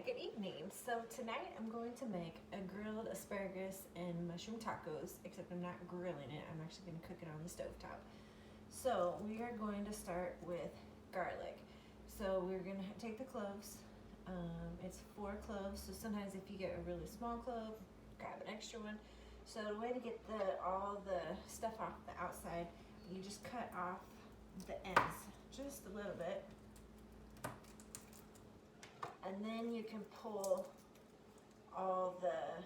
good evening. So tonight I'm going to make a grilled asparagus and mushroom tacos, except I'm not grilling it. I'm actually going to cook it on the stovetop. So we are going to start with garlic. So we're going to take the cloves. It's 4 cloves. So sometimes if you get a really small clove, grab an extra one. So the way to get all the stuff off the outside, you just cut off the ends just a little bit. And then you can pull all the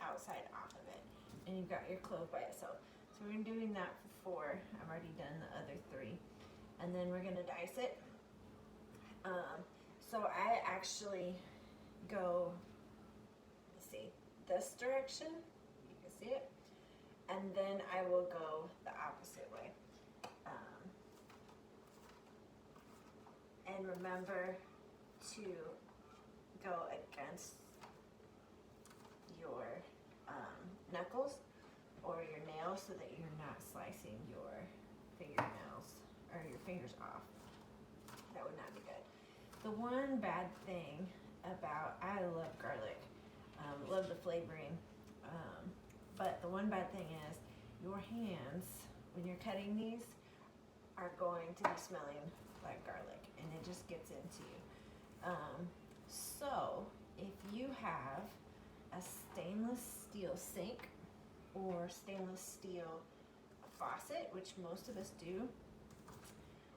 outside off of it. And you've got your clove by itself. So we're doing that for 4. I've already done the other 3. And then we're gonna dice it. So I actually go, let's see, this direction, you can see it. And then I will go the opposite way. And remember to go against your knuckles or your nails so that you're not slicing your fingernails or your fingers off. That would not be good. The one bad thing about, I love garlic, love the flavoring, but the one bad thing is your hands, when you're cutting these, are going to be smelling like garlic and it just gets into you. So if you have a stainless steel sink or stainless steel faucet, which most of us do,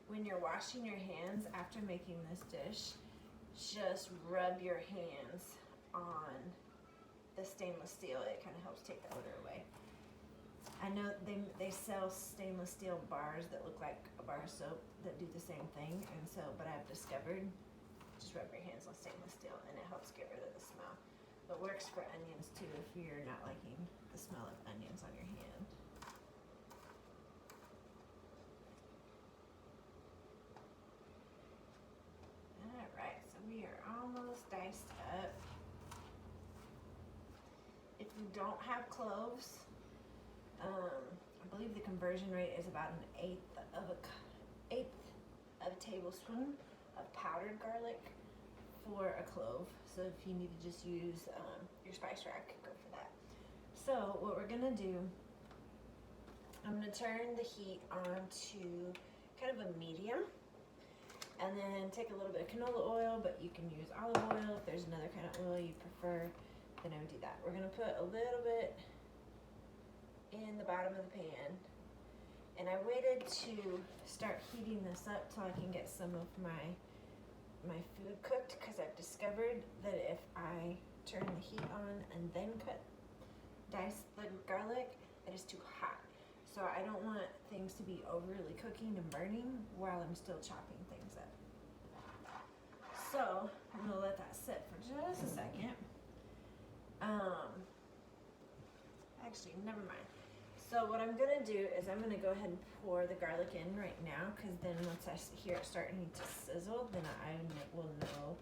when you're washing your hands after making this dish, just rub your hands on the stainless steel. It kind of helps take the odor away. I know they sell stainless steel bars that look like a bar of soap that do the same thing, and so, but I've discovered just rub your hands on stainless steel and it helps get rid of the smell. But works for onions too if you're not liking the smell of onions on your hand. Alright, so we are almost diced up. If you don't have cloves, I believe the conversion rate is about 1/8 of a tablespoon of powdered garlic for a clove. So if you need to just use your spice rack, go for that. So what we're gonna do, I'm gonna turn the heat on to kind of a medium, and then take a little bit of canola oil, but you can use olive oil. If there's another kind of oil you prefer, then I would do that. We're gonna put a little bit in the bottom of the pan, and I waited to start heating this up till I can get some of my food cooked, because I've discovered that if I turn the heat on and then dice the garlic, it is too hot. So I don't want things to be overly cooking and burning while I'm still chopping things up. So I'm gonna let that sit for just a second. Actually, never mind. So what I'm gonna do is I'm gonna go ahead and pour the garlic in right now, because then once I hear it starting to sizzle, then I will know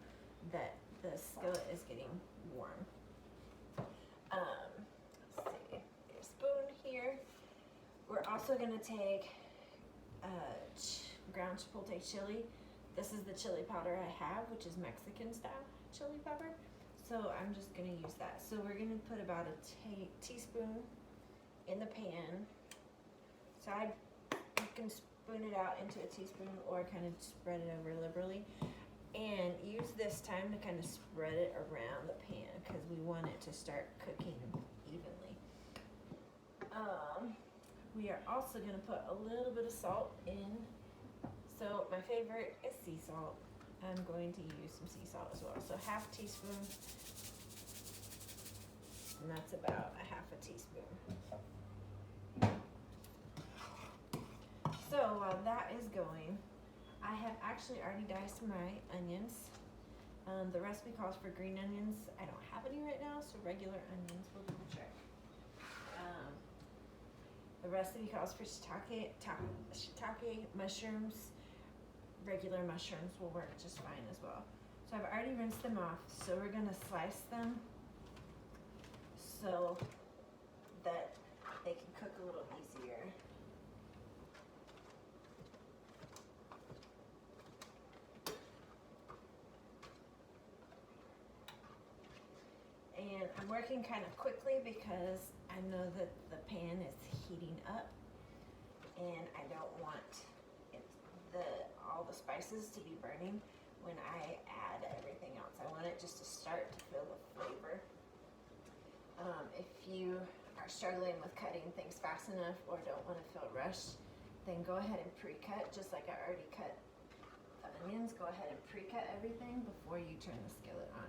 that the skillet is getting warm. Let's see, a spoon here. We're also gonna take ground chipotle chili. This is the chili powder I have, which is Mexican style chili pepper. So I'm just gonna use that. So we're gonna put about a teaspoon in the pan. So you can spoon it out into a teaspoon or kind of spread it over liberally. And use this time to kind of spread it around the pan, because we want it to start cooking evenly. We are also gonna put a little bit of salt in. So my favorite is sea salt. I'm going to use some sea salt as well. So 1/2 teaspoon, and that's about a 1/2 teaspoon. So while that is going, I have actually already diced my onions. The recipe calls for green onions. I don't have any right now, so regular onions, we'll double check. The recipe calls for shiitake mushrooms. Regular mushrooms will work just fine as well. So I've already rinsed them off, so we're gonna slice them so that they can cook a little easier. I'm working kind of quickly because I know that the pan is heating up and I don't want all the spices to be burning when I add everything else. I want it just to start to feel the flavor. If you are struggling with cutting things fast enough or don't want to feel rushed, then go ahead and pre-cut, just like I already cut the onions. Go ahead and pre-cut everything before you turn the skillet on.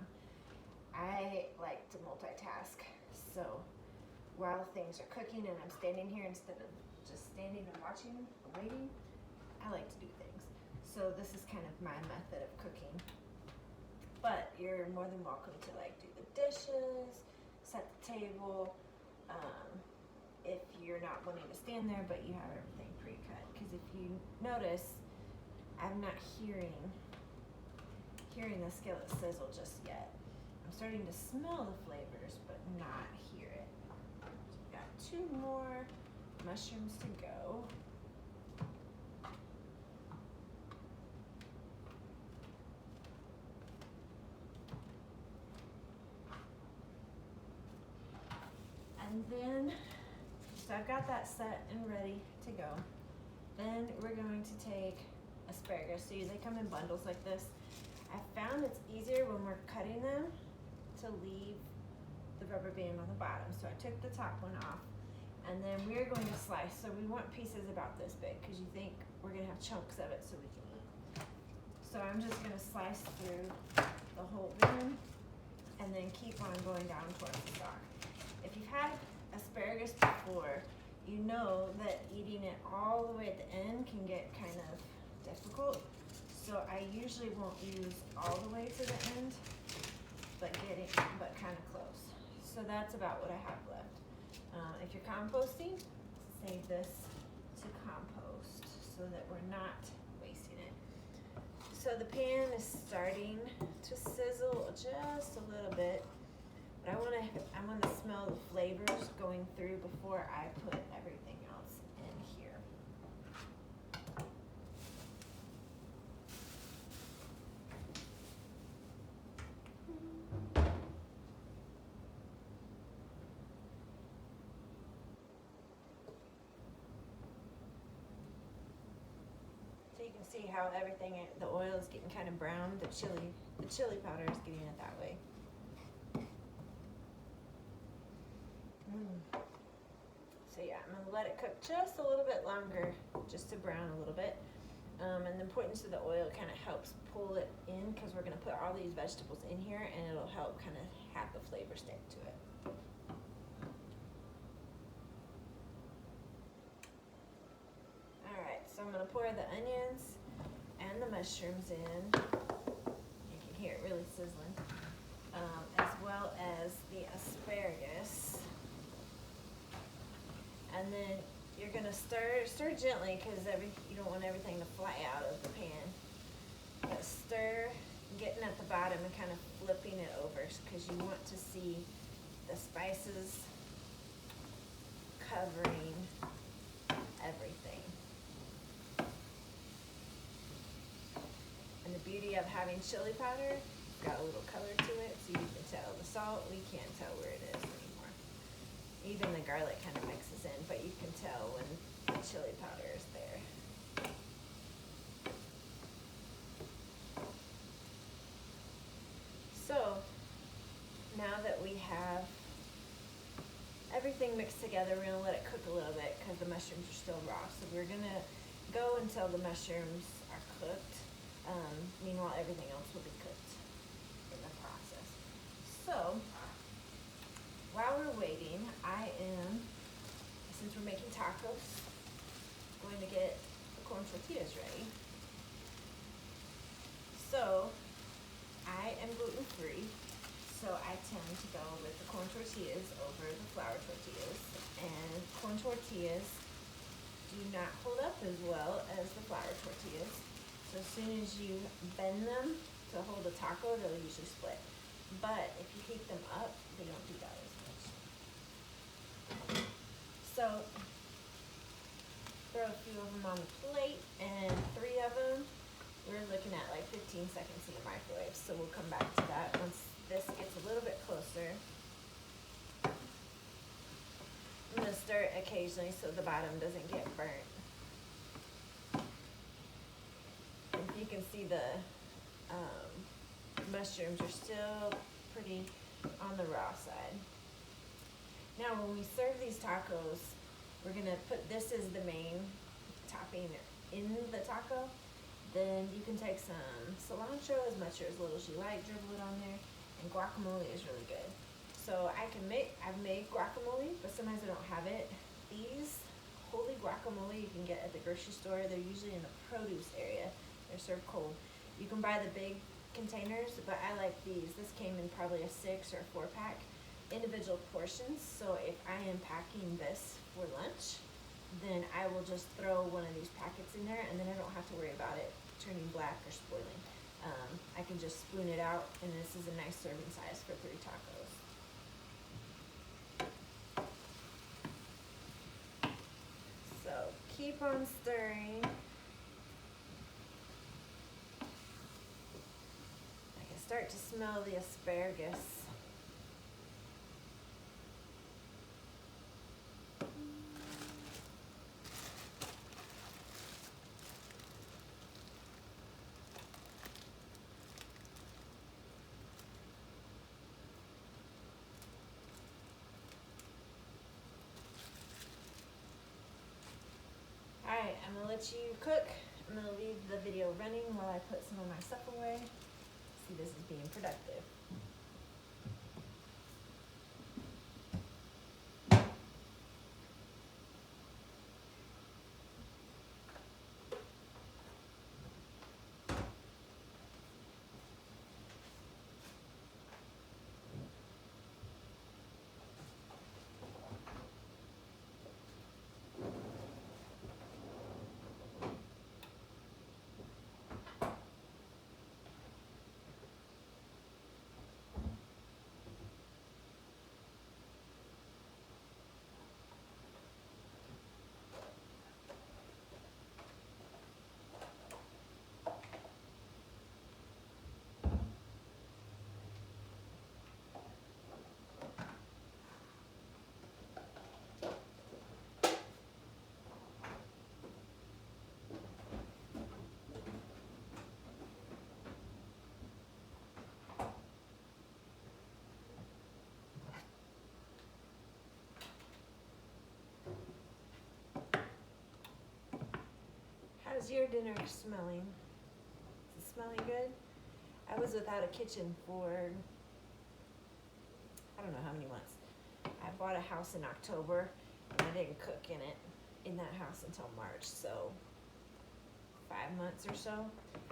I like to multitask, so while things are cooking and I'm standing here instead of just standing and watching and waiting, I like to do things. So this is kind of my method of cooking. But you're more than welcome to like do the dishes, set the table, if you're not wanting to stand there but you have everything pre-cut. Because if you notice, I'm not hearing the skillet sizzle just yet. I'm starting to smell the flavors but not hear it. So got 2 more mushrooms to go. And then, so I've got that set and ready to go. Then we're going to take asparagus. So they come in bundles like this. I found it's easier when we're cutting them to leave the rubber band on the bottom. So I took the top one off. And then we're going to slice. So we want pieces about this big because you think we're going to have chunks of it so we can eat. So I'm just going to slice through the whole bin and then keep on going down towards the stalk. If you've had asparagus before, you know that eating it all the way at the end can get kind of difficult. So I usually won't use all the way to the end, but kind of close. So that's about what I have left. If you're composting, save this to compost so that we're not wasting it. So the pan is starting to sizzle just a little bit. But I want to smell the flavors going through before I put everything else in here. So you can see how everything, the oil is getting kind of brown. The chili powder is getting it that way. So yeah, I'm going to let it cook just a little bit longer, just to brown a little bit. And the importance of the oil kind of helps pull it in because we're going to put all these vegetables in here and it'll help kind of have the flavor stick to it. Alright, so I'm going to pour the onions and the mushrooms in. You can hear it really sizzling. As well as the asparagus. And then you're gonna stir gently because you don't want everything to fly out of the pan. But stir, getting at the bottom and kind of flipping it over because you want to see the spices covering everything. And the beauty of having chili powder, got a little color to it so you can tell. The salt, we can't tell where it is anymore. Even the garlic kind of mixes in, but you can tell when the chili powder is there. So, now that we have everything mixed together, we're gonna let it cook a little bit because the mushrooms are still raw. So we're gonna go until the mushrooms are cooked. Meanwhile, everything else will be cooked in the process. So, while we're waiting, I am, since we're making tacos, going to get the corn tortillas ready. So, I am gluten-free, so I tend to go with the corn tortillas over the flour tortillas. And corn tortillas do not hold up as well as the flour tortillas. So as soon as you bend them to hold a taco, they'll usually split. But if you heat them up, they don't do that as much. So throw a few of them on the plate, and 3 of them, we're looking at like 15 seconds in the microwave. So we'll come back to that once this gets a little bit closer. I'm gonna stir it occasionally so the bottom doesn't get burnt. And you can see the mushrooms are still pretty on the raw side. Now when we serve these tacos, we're gonna put this as the main topping in the taco. Then you can take some cilantro, as much or as little as you like, dribble it on there, and guacamole is really good. So I've made guacamole, but sometimes I don't have it. These holy guacamole you can get at the grocery store. They're usually in the produce area. They're served cold. You can buy the big containers, but I like these. This came in probably a 6 or 4 pack, individual portions. So if I am packing this for lunch, then I will just throw one of these packets in there, and then I don't have to worry about it turning black or spoiling. I can just spoon it out, and this is a nice serving size for 3 tacos. So keep on stirring. I can start to smell the asparagus. Alright, I'm gonna let you cook. I'm gonna leave the video running while I put some of my stuff away. See, this is being productive. How's your dinner smelling? Is it smelling good? I was without a kitchen for, I don't know how many months. I bought a house in October, and I didn't cook in that house until March, so 5 months or so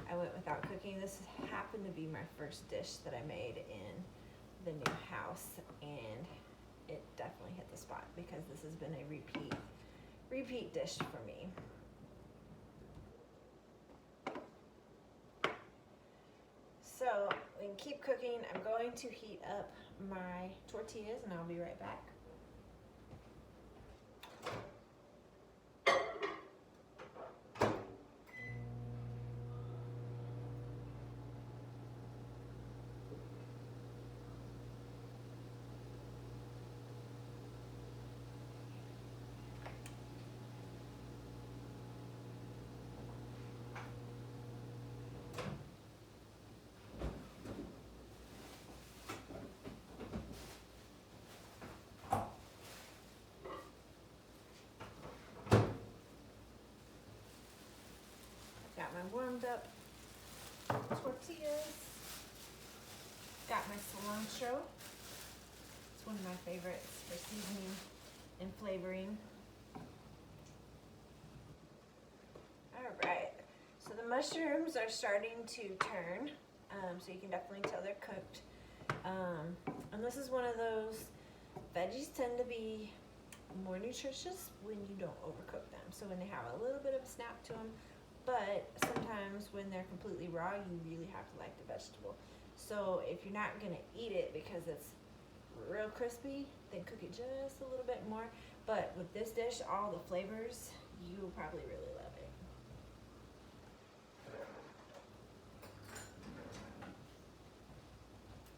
I went without cooking. This happened to be my first dish that I made in the new house, and it definitely hit the spot because this has been a repeat dish for me. So we can keep cooking. I'm going to heat up my tortillas, and I'll be right back. Got my warmed up tortillas. Got my cilantro. It's one of my favorites for seasoning and flavoring. All right, so the mushrooms are starting to turn, so you can definitely tell they're cooked. And this is one of those, veggies tend to be more nutritious when you don't overcook them. So when they have a little bit of a snap to them, but sometimes when they're completely raw, you really have to like the vegetable. So if you're not gonna eat it because it's real crispy, then cook it just a little bit more. But with this dish, all the flavors, you'll probably really love it.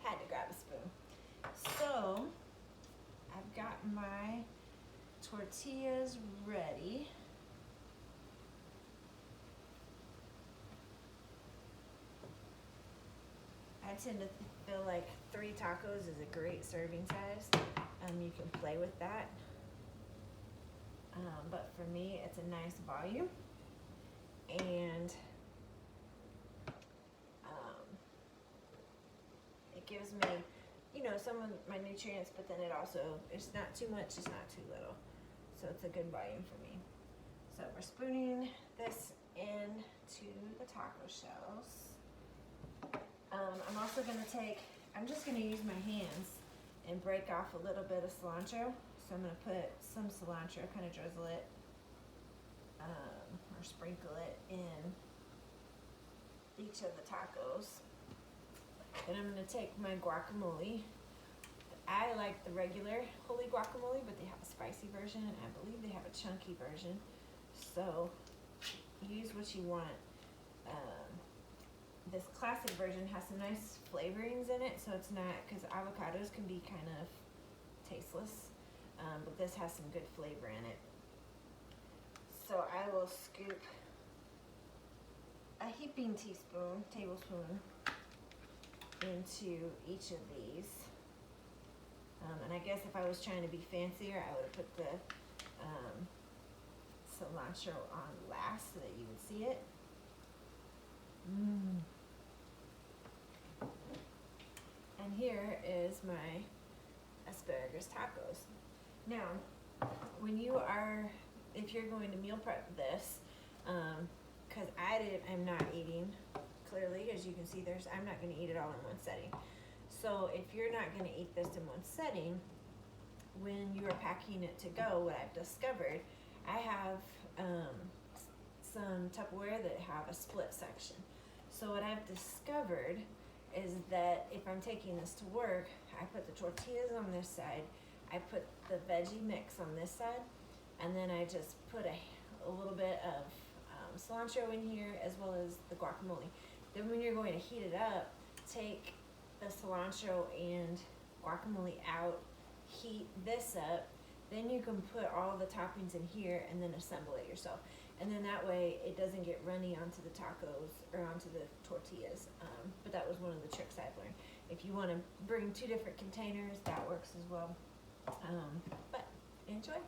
Had to grab a spoon. So I've got my tortillas ready. I tend to feel like 3 tacos is a great serving size. You can play with that. But for me, it's a nice volume. And it gives me, you know, some of my nutrients, but then it also, it's not too much, it's not too little. So it's a good volume for me. So we're spooning this into the taco shells. I'm also gonna I'm just gonna use my hands and break off a little bit of cilantro. So I'm gonna put some cilantro, kind of drizzle it, or sprinkle it in each of the tacos. Then I'm gonna take my guacamole. I like the regular holy guacamole, but they have a spicy version, and I believe they have a chunky version. So use what you want. This classic version has some nice flavorings in it, so it's not, because avocados can be kind of tasteless, but this has some good flavor in it. So I will scoop a heaping tablespoon into each of these. And I guess if I was trying to be fancier, I would have put the cilantro on last so that you would see it. And here is my asparagus tacos. Now, if you're going to meal prep this, because I'm not eating, clearly, as you can see, I'm not going to eat it all in one setting. So if you're not going to eat this in one setting, when you are packing it to go, what I've discovered, I have some Tupperware that have a split section. So what I've discovered is that if I'm taking this to work, I put the tortillas on this side, I put the veggie mix on this side, and then I just put a little bit of cilantro in here as well as the guacamole. Then when you're going to heat it up, take the cilantro and guacamole out, heat this up, then you can put all the toppings in here and then assemble it yourself. And then that way it doesn't get runny onto the tacos or onto the tortillas. But that was one of the tricks I've learned. If you want to bring 2 different containers, that works as well. But enjoy.